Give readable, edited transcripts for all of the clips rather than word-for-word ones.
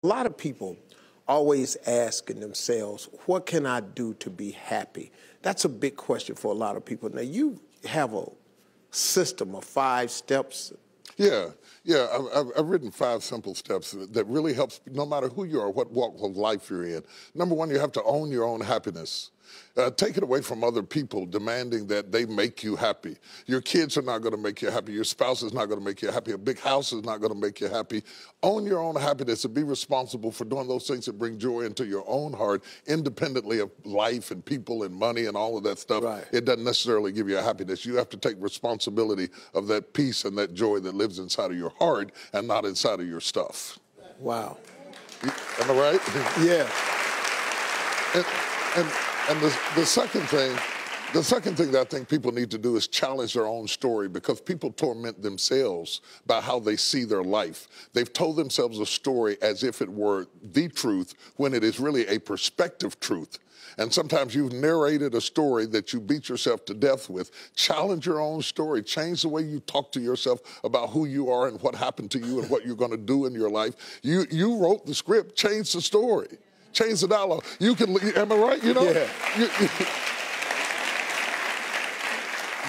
A lot of people always asking themselves, what can I do to be happy? That's a big question for a lot of people. Now, you have a system of 5 steps. Yeah. I've written 5 simple steps that really helps no matter who you are, what walk of life you're in. Number 1, you have to own your own happiness. Take it away from other people demanding that they make you happy. Your kids are not going to make you happy. Your spouse is not going to make you happy. A big house is not going to make you happy. Own your own happiness and be responsible for doing those things that bring joy into your own heart, independently of life and people and money and all of that stuff. Right. It doesn't necessarily give you a happiness. You have to take responsibility of that peace and that joy that lives inside of your heart and not inside of your stuff. Wow. Am I right? Yeah. And the second thing that I think people need to do is challenge their own story, because people torment themselves by how they see their life. They've told themselves a story as if it were the truth when it is really a perspective truth. And sometimes you've narrated a story that you beat yourself to death with. Challenge your own story. Change the way you talk to yourself about who you are and what happened to you and what you're going to do in your life. You wrote the script. Change the story. Change the dialogue. You can, am I right? You know? Yeah.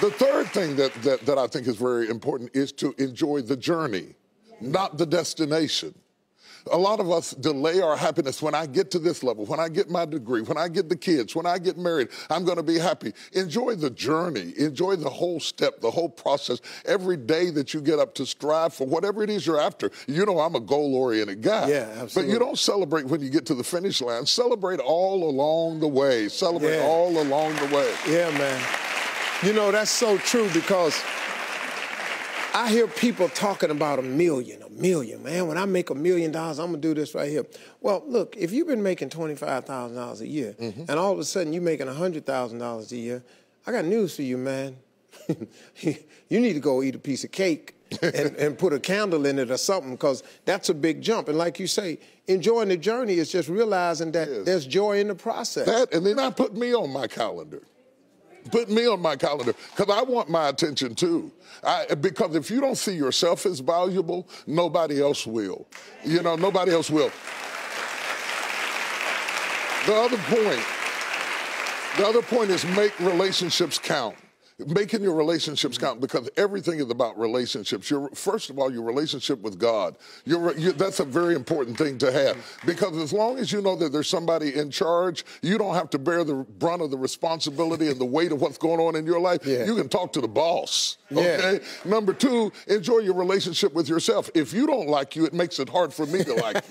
The third thing that I think is very important is to enjoy the journey, not the destination. A lot of us delay our happiness. When I get to this level, when I get my degree, when I get the kids, when I get married, I'm going to be happy. Enjoy the journey. Enjoy the whole step, the whole process. Every day that you get up to strive for whatever it is you're after. You know I'm a goal-oriented guy. Yeah, absolutely. But you don't celebrate when you get to the finish line. Celebrate all along the way. Celebrate all along the way. Yeah, man. You know, that's so true, because I hear people talking about a million, man. When I make $1 million, I'm going to do this right here. Well, look, if you've been making $25,000 a year, and all of a sudden you're making $100,000 a year, I got news for you, man. You need to go eat a piece of cake and put a candle in it or something, because that's a big jump. And like you say, enjoying the journey is just realizing that there's joy in the process. That, and then I put me on my calendar. Put me on my calendar, because I want my attention too. Because if you don't see yourself as valuable, nobody else will. You know, nobody else will. The other point is make relationships count. Making your relationships count, because everything is about relationships. First of all, your relationship with God. That's a very important thing to have, because as long as you know that there's somebody in charge, you don't have to bear the brunt of the responsibility and the weight of what's going on in your life. Yeah. You can talk to the boss, okay? Yeah. Number 2, enjoy your relationship with yourself. If you don't like you, it makes it hard for me to like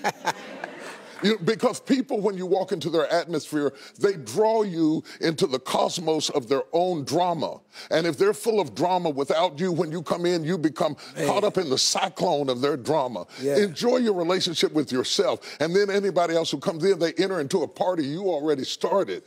you. Because people, when you walk into their atmosphere, they draw you into the cosmos of their own drama. And if they're full of drama without you, when you come in, you become caught up in the cyclone of their drama. Yeah. Enjoy your relationship with yourself. And then anybody else who comes in, they enter into a party you already started.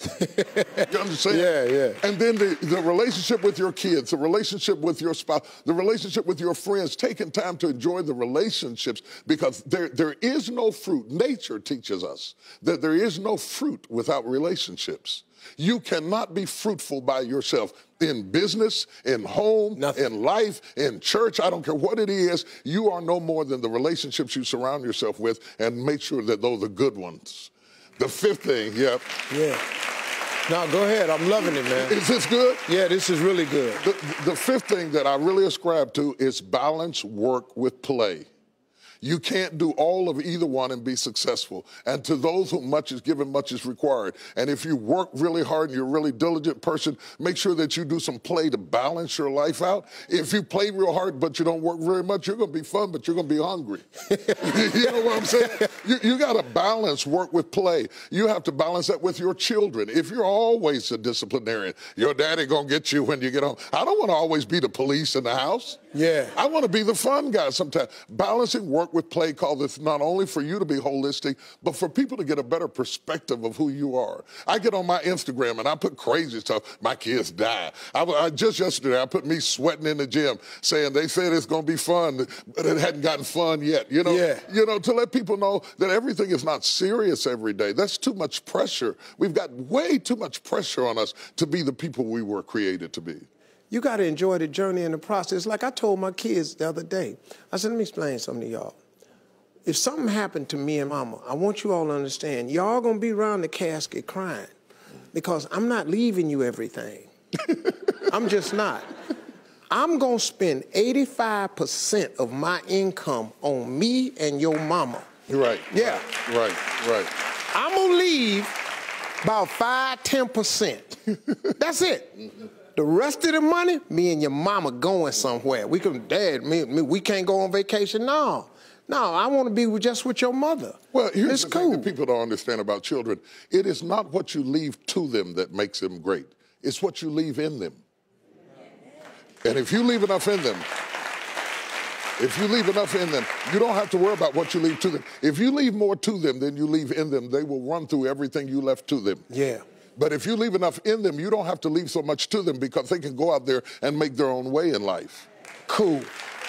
You understand? Yeah. And then the relationship with your kids, the relationship with your spouse, the relationship with your friends, taking time to enjoy the relationships, because there is no fruit. Nature teaches us that there is no fruit without relationships. You cannot be fruitful by yourself in business, in home, in life, in church. I don't care what it is. You are no more than the relationships you surround yourself with, and make sure that those are good ones. The 5th thing, Yeah. No, go ahead. I'm loving it, man. Is this good? Yeah, this is really good. The 5th thing that I really ascribe to is balance work with play. You can't do all of either one and be successful. And to those whom much is given, much is required. And if you work really hard and you're a really diligent person, make sure that you do some play to balance your life out. If you play real hard but you don't work very much, you're going to be fun, but you're going to be hungry. You know what I'm saying? You got to balance work with play. You have to balance that with your children. If you're always a disciplinarian, your daddy going to get you when you get home. I don't want to always be the police in the house. Yeah. I want to be the fun guy sometimes. Balancing work with play call this not only for you to be holistic, but for people to get a better perspective of who you are. I get on my Instagram and I put crazy stuff. My kids die. Just yesterday, I put me sweating in the gym saying they said it's going to be fun, but it hadn't gotten fun yet. You know, to let people know that everything is not serious every day. That's too much pressure. We've got way too much pressure on us to be the people we were created to be. You got to enjoy the journey and the process. Like I told my kids the other day, I said, let me explain something to y'all. if something happened to me and Mama, I want you all to understand, y'all gonna be around the casket crying because I'm not leaving you everything. I'm just not. I'm gonna spend 85% of my income on me and your mama. Right. Yeah. Right. I'm gonna leave about 5–10%. That's it. The rest of the money, me and your mama going somewhere. We can, Dad, we can't go on vacation. No, I want to be just with your mother. Well, here's it's the cool. thing that people don't understand about children. It is not what you leave to them that makes them great. It's what you leave in them. And if you leave enough in them, you don't have to worry about what you leave to them. If you leave more to them than you leave in them, they will run through everything you left to them. Yeah. But if you leave enough in them, you don't have to leave so much to them because they can go out there and make their own way in life. Cool.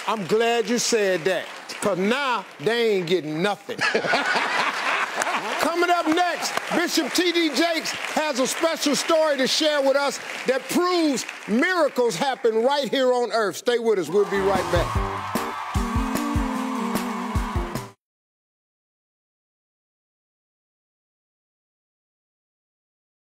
I'm glad you said that, because now they ain't getting nothing. Coming up next, Bishop T.D. Jakes has a special story to share with us that proves miracles happen right here on earth. Stay with us. We'll be right back.